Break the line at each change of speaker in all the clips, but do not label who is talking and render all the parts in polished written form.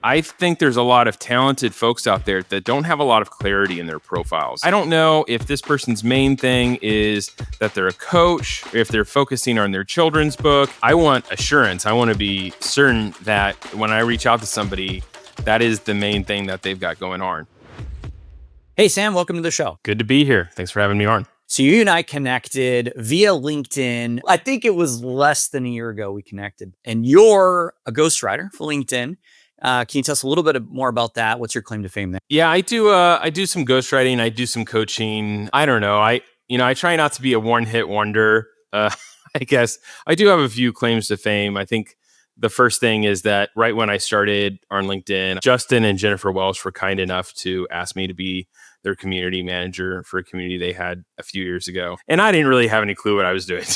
I think there's a lot of talented folks out there that don't have a lot of clarity in their profiles. I don't know if this person's main thing is that they're a coach, or if they're focusing on their children's book. I want assurance. I want to be certain that when I reach out to somebody, that is the main thing that they've got going on.
Hey, Sam, welcome to the show.
Good to be here. Thanks for having me on.
So you and I connected via LinkedIn. I think it was less than a year ago we connected. And you're a ghostwriter for LinkedIn. Can you tell us a little bit more about that? What's your claim to fame there?
Yeah, I do some ghostwriting. I do some coaching. I don't know. I try not to be a one-hit wonder. I guess I do have a few claims to fame. I think the first thing is that right when I started on LinkedIn, Justin and Jennifer Welsh were kind enough to ask me to be their community manager for a community they had a few years ago. And I didn't really have any clue what I was doing.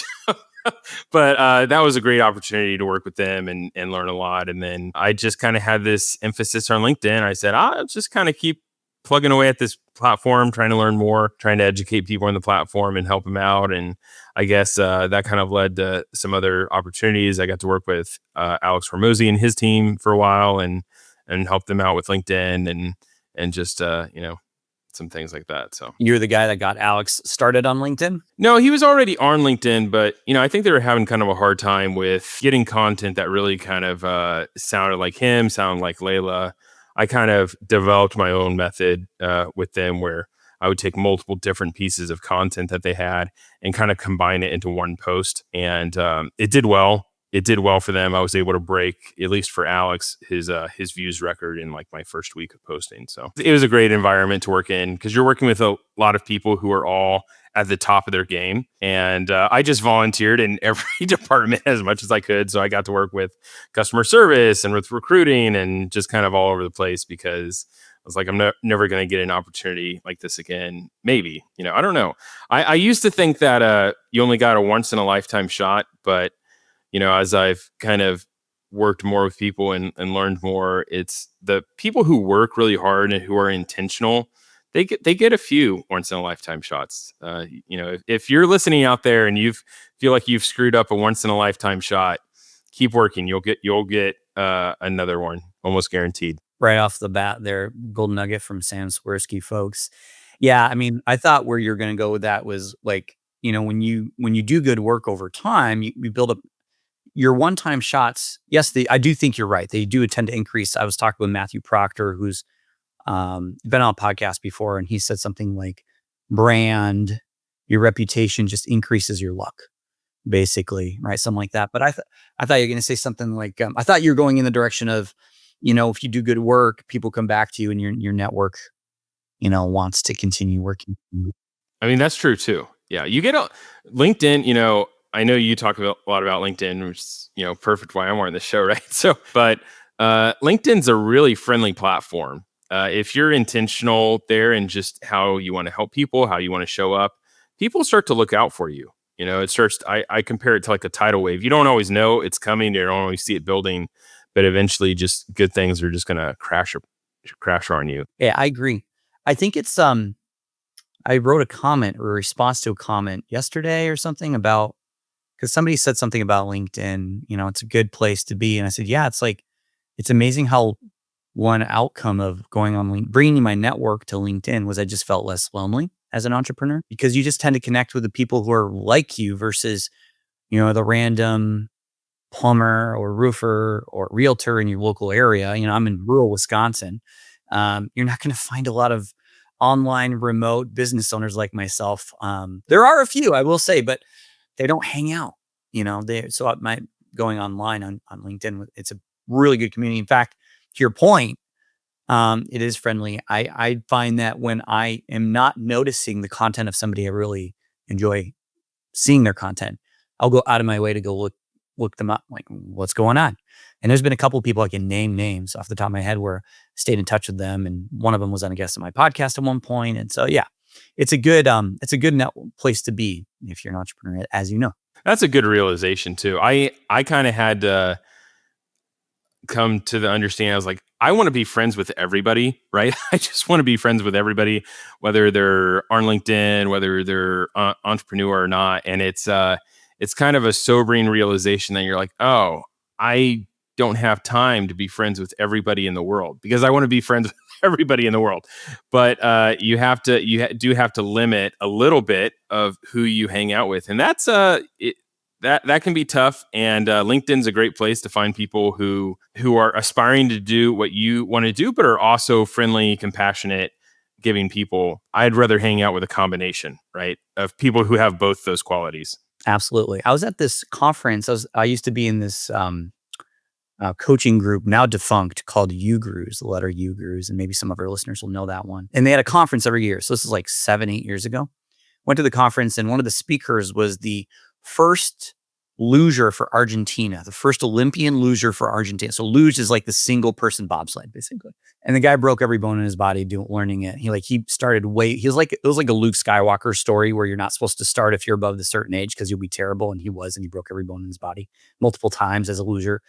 But that was a great opportunity to work with them and learn a lot. And then I just kind of had this emphasis on LinkedIn. I said, I'll just kind of keep plugging away at this platform, trying to learn more, trying to educate people on the platform and help them out. And I guess that kind of led to some other opportunities. I got to work with Alex Hormozy and his team for a while and help them out with LinkedIn and just, some things like that. So
you're the guy that got Alex started on LinkedIn?
No, he was already on LinkedIn, but I think they were having kind of a hard time with getting content that really kind of sounded like him, sounded like Layla. I kind of developed my own method with them where I would take multiple different pieces of content that they had and kind of combine it into one post. And it did well. It did well for them. I was able to break, at least for Alex, his views record in like my first week of posting. So it was a great environment to work in because you're working with a lot of people who are all at the top of their game. And I just volunteered in every department as much as I could. So I got to work with customer service and with recruiting and just kind of all over the place because I was like, I'm never going to get an opportunity like this again. Maybe, I don't know. I used to think that you only got a once in a lifetime shot, but as I've kind of worked more with people and learned more, it's the people who work really hard and who are intentional. They get a few once in a lifetime shots. If you're listening out there and you feel like you've screwed up a once in a lifetime shot, keep working. You'll get another one, almost guaranteed.
Right off the bat, there, golden nugget from Sam Swirsky, folks. Yeah, I mean, I thought where you're going to go with that was like, when you do good work over time, you build up your one-time shots. Yes, I do think you're right. They do tend to increase. I was talking with Matthew Proctor, who's been on a podcast before, and he said something like brand, your reputation just increases your luck, basically, right? Something like that. But I thought you were going to say something like, I thought you were going in the direction of, if you do good work, people come back to you and your network, wants to continue working.
I mean, that's true too. Yeah. You get LinkedIn, I know you talk a lot about LinkedIn, which is, perfect why I'm on this show, right? So, but LinkedIn's a really friendly platform. If you're intentional there and just how you want to help people, how you want to show up, people start to look out for you. It starts, I compare it to like a tidal wave. You don't always know it's coming. You don't always see it building, but eventually just good things are just going to crash on you.
Yeah, I agree. I think it's, I wrote a comment or a response to a comment yesterday or something about, because somebody said something about LinkedIn, it's a good place to be. And I said, yeah, it's amazing how one outcome of going on bringing my network to LinkedIn was I just felt less lonely as an entrepreneur because you just tend to connect with the people who are like you versus, the random plumber or roofer or realtor in your local area. I'm in rural Wisconsin. You're not going to find a lot of online remote business owners like myself. There are a few, I will say, but they don't hang out, so my going online on LinkedIn, it's a really good community. In fact, to your point, it is friendly. I find that when I am not noticing the content of somebody I really enjoy seeing their content, I'll go out of my way to go look them up, like what's going on. And there's been a couple of people I can name names off the top of my head where I stayed in touch with them. And one of them was on a guest on my podcast at one point. And so, yeah, it's a good place to be if you're an entrepreneur, as you know.
That's a good realization too. I kind of had to come to the understanding. I was like, I want to be friends with everybody, right? I just want to be friends with everybody, whether they're on LinkedIn, whether they're entrepreneur or not. And it's kind of a sobering realization that you're like, oh, I don't have time to be friends with everybody in the world because I want to be friends with everybody in the world. But do have to limit a little bit of who you hang out with, and that can be tough. And LinkedIn's a great place to find people who are aspiring to do what you want to do, but are also friendly, compassionate, giving people. I'd rather hang out with a combination, right, of people who have both those qualities.
Absolutely. I was at this conference. I used to be in this coaching group, now defunct, called U Gurus, the letter U Gurus, and maybe some of our listeners will know that one. And they had a conference every year. So this is like 7, 8 years ago. Went to the conference, and one of the speakers was the first luger for Argentina, the first Olympian luger for Argentina. So luge is like the single person bobsled, basically. And the guy broke every bone in his body learning it. He started it was like a Luke Skywalker story where you're not supposed to start if you're above a certain age because you'll be terrible. And he broke every bone in his body multiple times as a luger.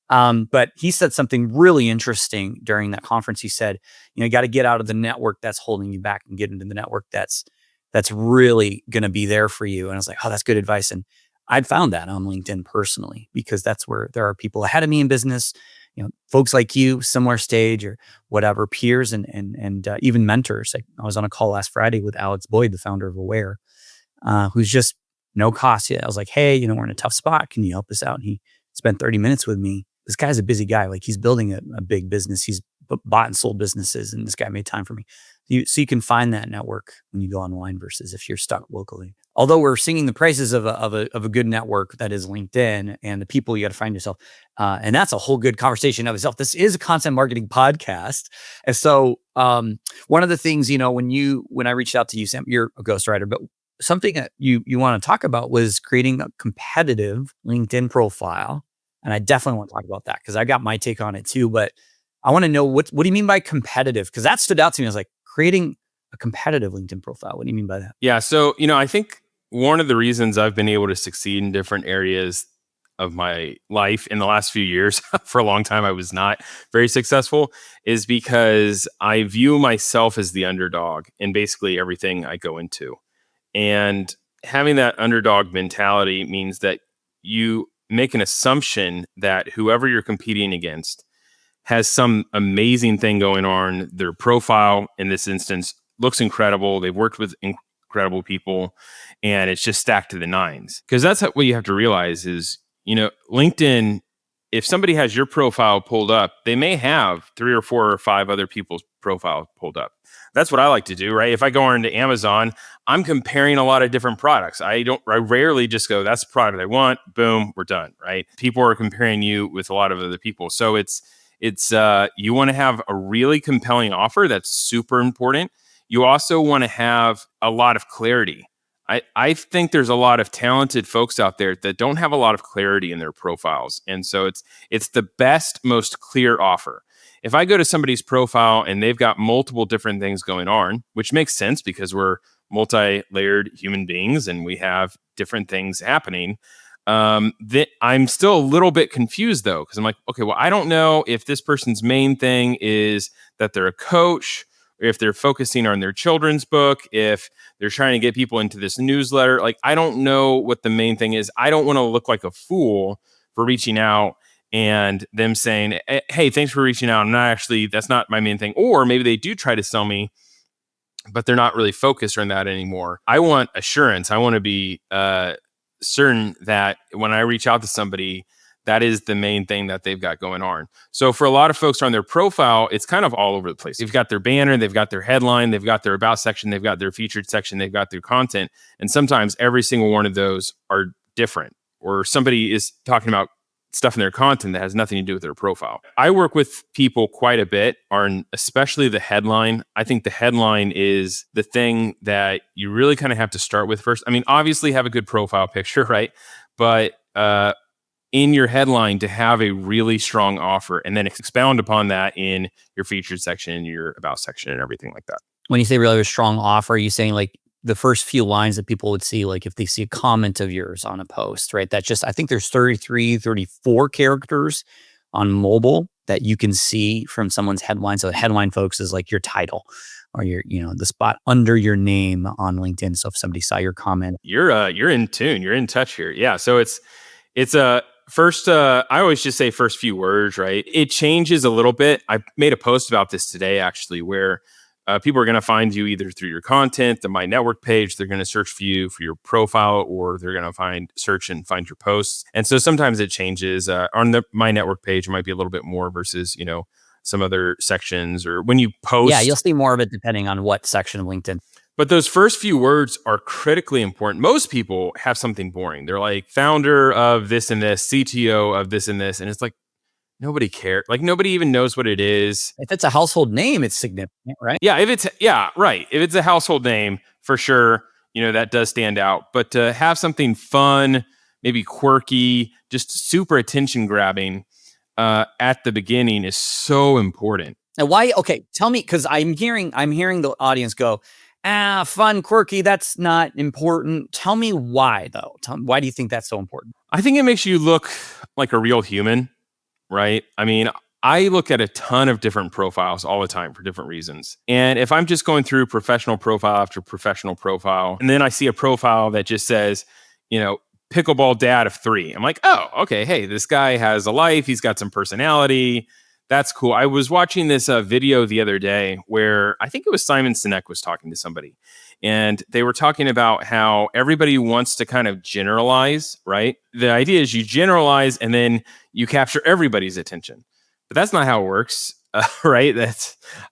But he said something really interesting during that conference. He said, you got to get out of the network that's holding you back and get into the network that's really going to be there for you. And I was like, oh, that's good advice. And I'd found that on LinkedIn personally, because that's where there are people ahead of me in business, folks like you, similar stage or whatever, peers and even mentors. I was on a call last Friday with Alex Boyd, the founder of Aware, who's just no cost. I was like, hey, we're in a tough spot. Can you help us out? And he spent 30 minutes with me. This guy's a busy guy. Like, he's building a big business. He's bought and sold businesses, and this guy made time for me. So you can find that network when you go online versus if you're stuck locally. Although we're singing the praises of a good network that is LinkedIn and the people you got to find yourself, and that's a whole good conversation of itself. This is a content marketing podcast, and so one of the things when I reached out to you, Sam, you're a ghostwriter, but something that you want to talk about was creating a competitive LinkedIn profile. And I definitely want to talk about that because I got my take on it too. But I want to know what do you mean by competitive? Because that stood out to me. I was like, creating a competitive LinkedIn profile. What do you mean by that?
Yeah. So, I think one of the reasons I've been able to succeed in different areas of my life in the last few years, for a long time I was not very successful, is because I view myself as the underdog in basically everything I go into. And having that underdog mentality means that you make an assumption that whoever you're competing against has some amazing thing going on. Their profile, in this instance, looks incredible. They've worked with incredible people, and it's just stacked to the nines. Because that's what you have to realize is, LinkedIn, if somebody has your profile pulled up, they may have 3 or 4 or 5 other people's profile pulled up. That's what I like to do, right? If I go on to Amazon, I'm comparing a lot of different products. I rarely just go, that's the product I want. Boom, we're done, right? People are comparing you with a lot of other people. So it's you want to have a really compelling offer. That's super important. You also want to have a lot of clarity. I think there's a lot of talented folks out there that don't have a lot of clarity in their profiles. And so it's the best, most clear offer. If I go to somebody's profile and they've got multiple different things going on, which makes sense because we're multi-layered human beings and we have different things happening, that I'm still a little bit confused though, because I'm like, okay, well, I don't know if this person's main thing is that they're a coach, or if they're focusing on their children's book, if they're trying to get people into this newsletter. Like, I don't know what the main thing is. I don't want to look like a fool for reaching out and them saying, hey, thanks for reaching out. That's not my main thing. Or maybe they do try to sell me, but they're not really focused on that anymore. I want assurance. I want to be certain that when I reach out to somebody, that is the main thing that they've got going on. So for a lot of folks on their profile, it's kind of all over the place. They've got their banner, they've got their headline, they've got their about section, they've got their featured section, they've got their content. And sometimes every single one of those are different, or somebody is talking about stuff in their content that has nothing to do with their profile. I work with people quite a bit on especially the headline. I think the headline is the thing that you really kind of have to start with first. I mean, obviously have a good profile picture, right? But in your headline to have a really strong offer and then expound upon that in your featured section, your about section, and everything like that.
When you say really a strong offer, are you saying like the first few lines that people would see, like if they see a comment of yours on a post, right? That's just, I think there's 33, 34 characters on mobile that you can see from someone's headline. So the headline, folks, is like your title or your, the spot under your name on LinkedIn. So if somebody saw your comment,
you're in tune, you're in touch here. Yeah. So it's First, I always just say first few words, right? It changes a little bit. I made a post about this today, actually, where people are going to find you either through your content, the My Network page. They're going to search for you for your profile, or they're going to search and find your posts. And so sometimes it changes. On the My Network page, it might be a little bit more versus, some other sections, or when you
Yeah, you'll
post.
see more of it depending on what section of LinkedIn.
But those first few words are critically important. Most people have something boring. They're like founder of this and this, CTO of this and this. And it's like, nobody cares. Like, nobody even knows what it is.
If it's a household name, it's significant, right?
Yeah, right. If it's a household name, for sure, that does stand out. But to have something fun, maybe quirky, just super attention grabbing at the beginning is so important.
And why? Okay, tell me, because I'm hearing the audience go, fun, quirky, that's not important. Tell me why, though. Why do you think that's so important?
I think it makes you look like a real human, right? I mean, I look at a ton of different profiles all the time for different reasons. And if I'm just going through professional profile after professional profile, and then I see a profile that just says, pickleball dad of 3, I'm like, oh, okay. Hey, this guy has a life. He's got some personality. That's cool. I was watching this video the other day where I think it was Simon Sinek was talking to somebody, and they were talking about how everybody wants to kind of generalize, right? The idea is you generalize and then you capture everybody's attention, but that's not how it works, right?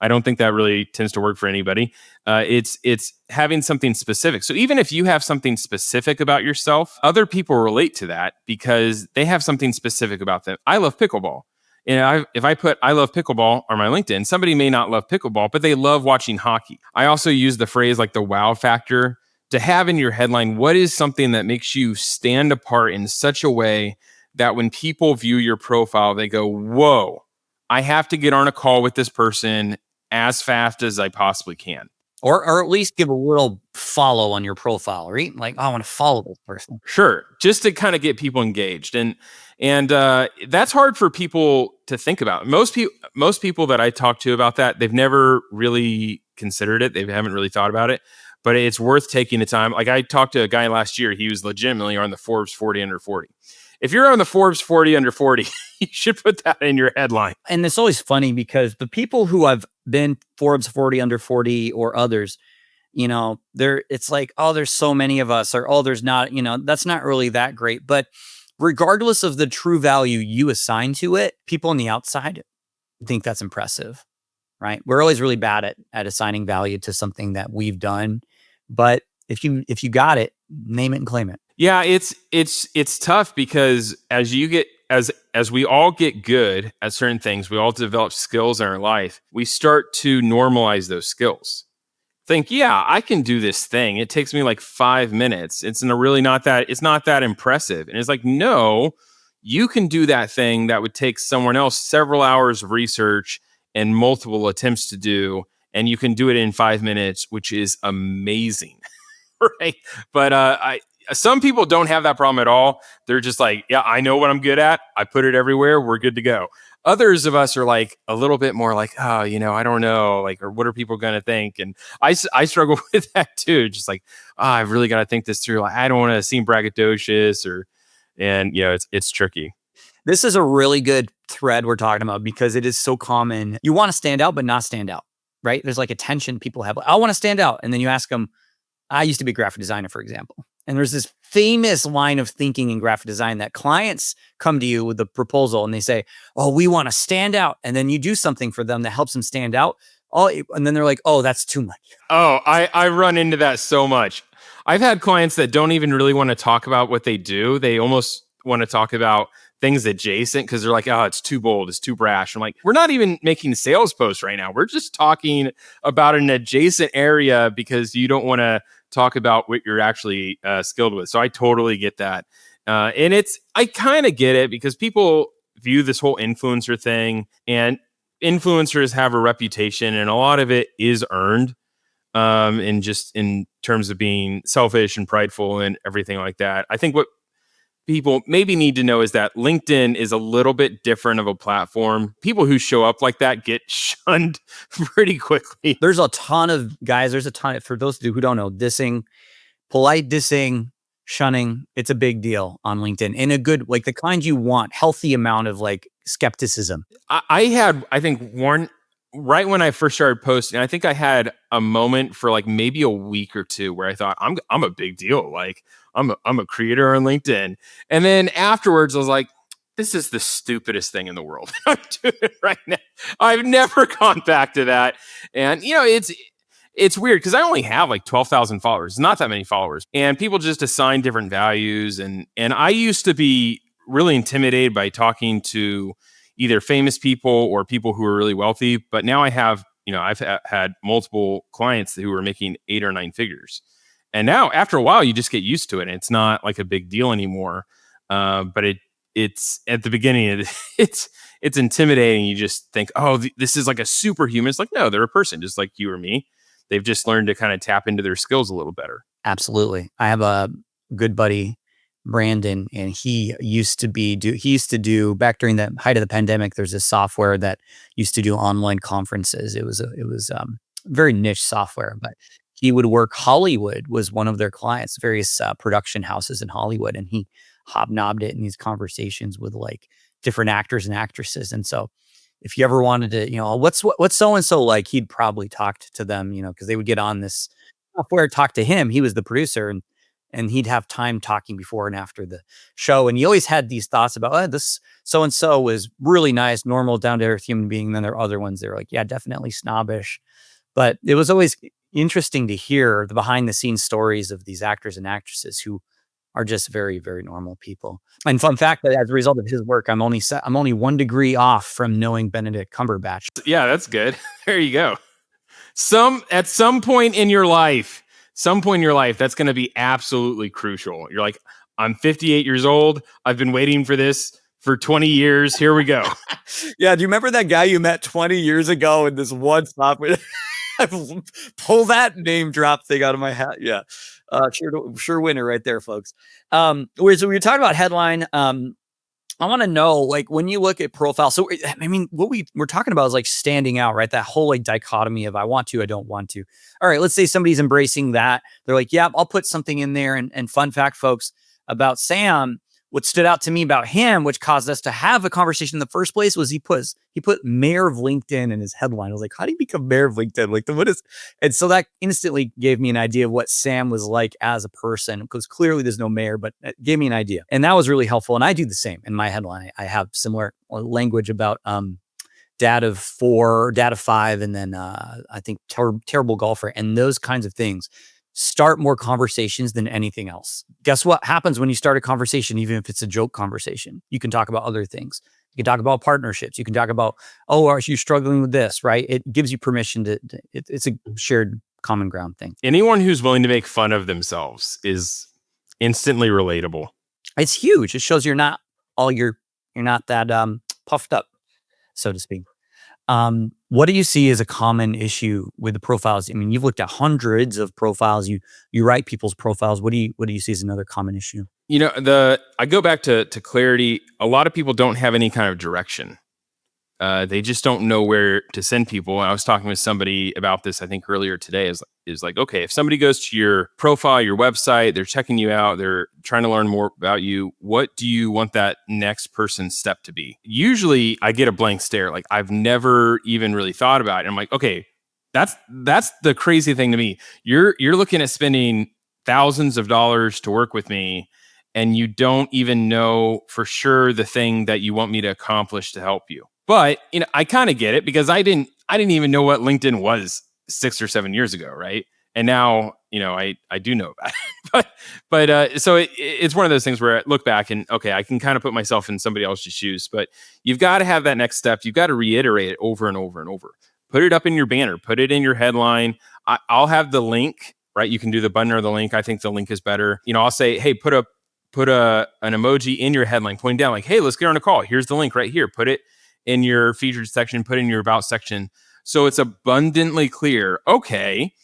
I don't think that really tends to work for anybody. It's having something specific. So even if you have something specific about yourself, other people relate to that because they have something specific about them. I love pickleball. And if I put I love pickleball on my LinkedIn, somebody may not love pickleball, but they love watching hockey. I also use the phrase like the wow factor to have in your headline. What is something that makes you stand apart in such a way that when people view your profile, they go, whoa, I have to get on a call with this person as fast as I possibly can.
Or at least give a little follow on your profile, right? Like, I want to follow this person.
Sure, just to kind of get people engaged, and that's hard for people to think about. Most people that I talk to about that, they've never really considered it. They haven't really thought about it, but it's worth taking the time. Like, I talked to a guy last year. He was legitimately on the Forbes 40 under 40. If you're on the Forbes 40 under 40, you should put that in your headline.
And it's always funny because the people who have been Forbes 40 under 40 or others, it's like, oh, there's so many of us, or, oh, there's not, that's not really that great. But regardless of the true value you assign to it, people on the outside think that's impressive, right? We're always really bad at assigning value to something that we've done. But if you got it, name it and claim it.
Yeah, it's tough because as we all get good at certain things, we all develop skills in our life. We start to normalize those skills. Think, yeah, I can do this thing. It takes me like 5 minutes. It's not that impressive. And it's like, no, you can do that thing that would take someone else several hours of research and multiple attempts to do, and you can do it in 5 minutes, which is amazing. Right. But some people don't have that problem at all. They're just like, yeah, I know what I'm good at. I put it everywhere. We're good to go. Others of us are like a little bit more like, oh, I don't know, like, or what are people going to think? And I struggle with that too. Just like, I've really got to think this through. Like, I don't want to seem braggadocious it's tricky.
This is a really good thread we're talking about because it is so common. You want to stand out, but not stand out, right? There's like a tension people have. I want to stand out. And then you ask them, I used to be a graphic designer, for example. And there's this famous line of thinking in graphic design that clients come to you with a proposal and they say, oh, we want to stand out. And then you do something for them that helps them stand out. Oh, and then they're like, oh, that's too much.
Oh, I run into that so much. I've had clients that don't even really want to talk about what they do. They almost want to talk about things adjacent because they're like, oh, it's too bold, it's too brash. I'm like, we're not even making sales posts right now. We're just talking about an adjacent area because you don't want to talk about what you're actually skilled with. So I totally get that. And I kind of get it because people view this whole influencer thing, and influencers have a reputation and a lot of it is earned. And just in terms of being selfish and prideful and everything like that. I think what people maybe need to know is that LinkedIn is a little bit different of a platform. People who show up like that get shunned pretty quickly.
There's a ton of guys. For those who don't know, polite dissing, shunning, it's a big deal on LinkedIn in a good, like the kind you want, healthy amount of like skepticism.
I had, I think, one right when I first started posting. I think I had a moment for like maybe a week or two where I thought I'm a big deal. Like I'm a creator on LinkedIn, and then afterwards I was like, this is the stupidest thing in the world. I'm doing it right now. I've never gone back to that, and it's weird because I only have like 12,000 followers. Not that many followers, and people just assign different values. And I used to be really intimidated by talking to either famous people or people who are really wealthy. But now I have, I've had multiple clients who are making 8 or 9 figures. And now after a while, you just get used to it. And it's not like a big deal anymore. But it's at the beginning, it's intimidating. You just think, oh, this is like a superhuman. It's like, no, they're a person just like you or me. They've just learned to kind of tap into their skills a little better.
Absolutely. I have a good buddy, Brandon, and he used to do back during the height of the pandemic. There's this software that used to do online conferences. It was very niche software, but he would work. Hollywood was one of their clients, various production houses in Hollywood, and he hobnobbed it in these conversations with like different actors and actresses. And so, if you ever wanted to, what's so and so like, he'd probably talked to them, because they would get on this software, talk to him. He was the producer, and he'd have time talking before and after the show. And he always had these thoughts about, oh, this so and so was really nice, normal, down to earth human being. And then there are other ones that are like, yeah, definitely snobbish. But it was always interesting to hear the behind the scenes stories of these actors and actresses who are just very, very normal people. And fun fact that as a result of his work, I'm only 1 degree off from knowing Benedict Cumberbatch.
Yeah, that's good. There you go. At some point in your life, that's going to be absolutely crucial. You're like, I'm 58 years old. I've been waiting for this for 20 years. Here we go.
Yeah. Do you remember that guy you met 20 years ago in this one software? Pull that name drop thing out of my hat. Yeah. Sure winner right there, folks. So we were talking about headline. I want to know, like, when you look at profile. So, I mean, what we're talking about is like standing out, right? That whole like dichotomy of I want to, I don't want to. All right, let's say somebody's embracing that. They're like, yeah, I'll put something in there. And fun fact, folks, about Sam, what stood out to me about him, which caused us to have a conversation in the first place, was he put mayor of LinkedIn in his headline. I was like, how do you become mayor of LinkedIn? Like, what is? And so that instantly gave me an idea of what Sam was like as a person, because clearly there's no mayor, but it gave me an idea, and that was really helpful. And I do the same in my headline. I have similar language about dad of 4, dad of 5, and then I think terrible golfer, and those kinds of things start more conversations than anything else. Guess what happens when you start a conversation, even if it's a joke conversation? You can talk about other things. You can talk about partnerships. You can talk about, oh, are you struggling with this, right? It gives you permission it's a shared common ground thing.
Anyone who's willing to make fun of themselves is instantly relatable.
It's huge. It shows you're not that puffed up, so to speak. What do you see as a common issue with the profiles? I mean, you've looked at hundreds of profiles. You write people's profiles. What do you see as another common issue?
I go back to clarity. A lot of people don't have any kind of direction. They just don't know where to send people. And I was talking with somebody about this, I think earlier today, is like, okay, if somebody goes to your profile, your website, they're checking you out, they're trying to learn more about you, what do you want that next person's step to be? Usually I get a blank stare. Like, I've never even really thought about it. I'm like, okay, that's the crazy thing to me. You're looking at spending thousands of dollars to work with me, and you don't even know for sure the thing that you want me to accomplish to help you. But, I kind of get it, because I didn't even know what LinkedIn was 6 or 7 years ago, right? And now, I do know about it. So it's one of those things where I look back and, okay, I can kind of put myself in somebody else's shoes, but you've got to have that next step. You've got to reiterate it over and over and over. Put it up in your banner, put it in your headline. I'll have the link, right? You can do the button or the link. I think the link is better. I'll say, hey, put an emoji in your headline pointing down, like, hey, let's get on a call. Here's the link right here. Put it in your featured section, put in your about section. So it's abundantly clear. Okay,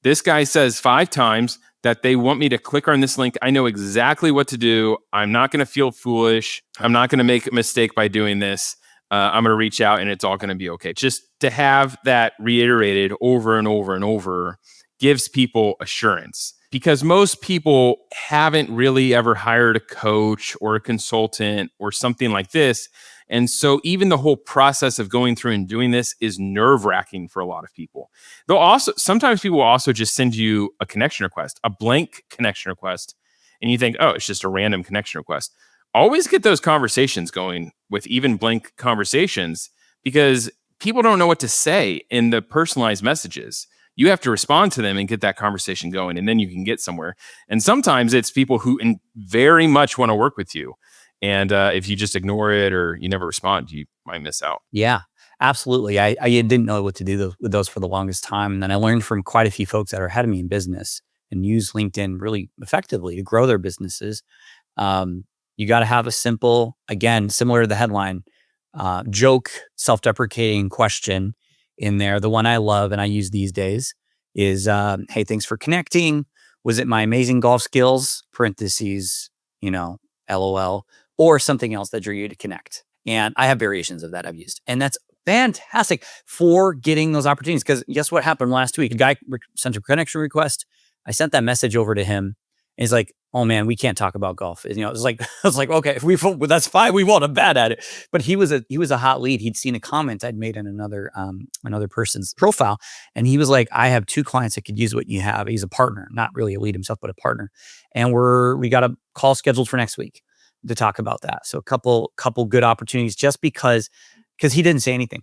this guy says 5 times that they want me to click on this link. I know exactly what to do. I'm not going to feel foolish. I'm not going to make a mistake by doing this. I'm going to reach out and it's all going to be okay. Just to have that reiterated over and over and over gives people assurance. because most people haven't really ever hired a coach or a consultant or something like this. And so even the whole process of going through and doing this is nerve wracking for a lot of people. They'll also, sometimes people will also just send you a connection request, a blank connection request. And you think, oh, it's just a random connection request. Always get those conversations going with even blank conversations, because people don't know what to say in the personalized messages. You have to respond to them and get that conversation going, and then you can get somewhere. And sometimes it's people who very much want to work with you. And if you just ignore it or you never respond, you might miss out.
Yeah, absolutely. I didn't know what to do with those for the longest time. And then I learned from quite a few folks that are ahead of me in business and use LinkedIn really effectively to grow their businesses. You got to have a simple, again, similar to the headline, joke, self-deprecating question in there. The one I love and I use these days is, hey, thanks for connecting. Was it my amazing golf skills, parentheses, LOL, or something else that drew you to connect? And I have variations of that I've used. And that's fantastic for getting those opportunities. Because guess what happened last week? A guy sent a connection request. I sent that message over to him. And he's like, oh man, we can't talk about golf. It was like, I was like, okay, that's fine. We won't. I'm bad at it. But he was a hot lead. He'd seen a comment I'd made in another person's profile. And he was like, I have 2 clients that could use what you have. He's a partner, not really a lead himself, but a partner. And we got a call scheduled for next week to talk about that. So a couple good opportunities just because he didn't say anything.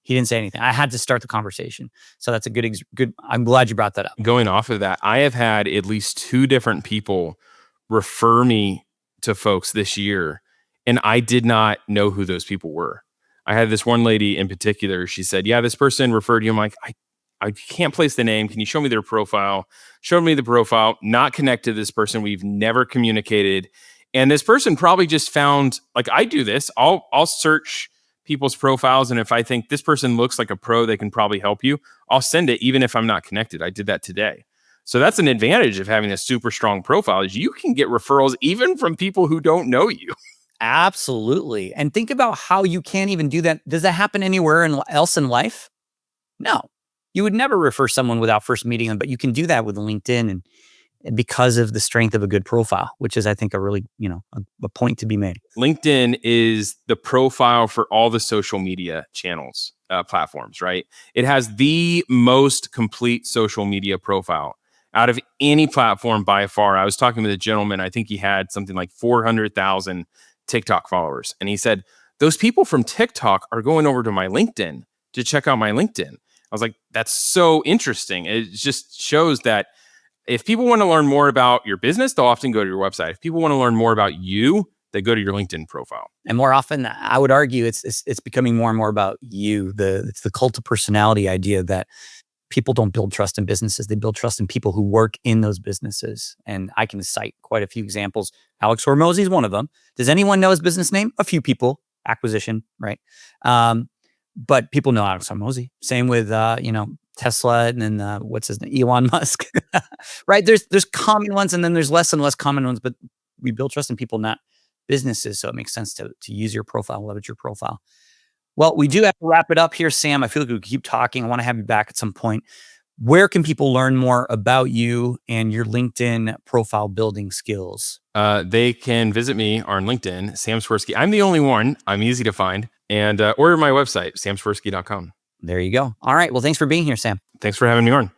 He didn't say anything. I had to start the conversation. So that's a good. I'm glad you brought that up.
Going off of that, I have had at least 2 different people refer me to folks this year, and I did not know who those people were. I had this one lady in particular. She said, yeah, this person referred you. I'm like, I can't place the name. Can you show me their profile? Showed me the profile, not connected to this person. We've never communicated. And this person probably just found, like I do this, I'll search people's profiles. And if I think this person looks like a pro, they can probably help you, I'll send it even if I'm not connected. I did that today. So that's an advantage of having a super strong profile, is you can get referrals even from people who don't know you.
Absolutely. And think about how you can't even do that. Does that happen anywhere else in life? No. You would never refer someone without first meeting them, but you can do that with LinkedIn and because of the strength of a good profile, which is, I think, a really, a point to be made.
LinkedIn is the profile for all the social media channels, platforms, right? It has the most complete social media profile out of any platform by far. I was talking with a gentleman, I think he had something like 400,000 TikTok followers. And he said, those people from TikTok are going over to my LinkedIn to check out my LinkedIn. I was like, that's so interesting. It just shows that if people want to learn more about your business, they'll often go to your website. If people want to learn more about you, they go to your LinkedIn profile.
And more often, I would argue it's becoming more and more about you. It's the cult of personality idea that people don't build trust in businesses. They build trust in people who work in those businesses. And I can cite quite a few examples. Alex Hormozy is one of them. Does anyone know his business name? A few people. Acquisition, right? But people know Alex Hormozy. Same with, Tesla and then what's his name? Elon Musk, right? There's common ones and then there's less and less common ones, but we build trust in people, not businesses. So it makes sense to use your profile, leverage your profile. Well, we do have to wrap it up here, Sam. I feel like we keep talking. I want to have you back at some point. Where can people learn more about you and your LinkedIn profile building skills?
They can visit me on LinkedIn, Sam Swirsky. I'm the only one. I'm easy to find. And order my website, samswirsky.com.
There you go. All right. Well, thanks for being here, Sam.
Thanks for having me on.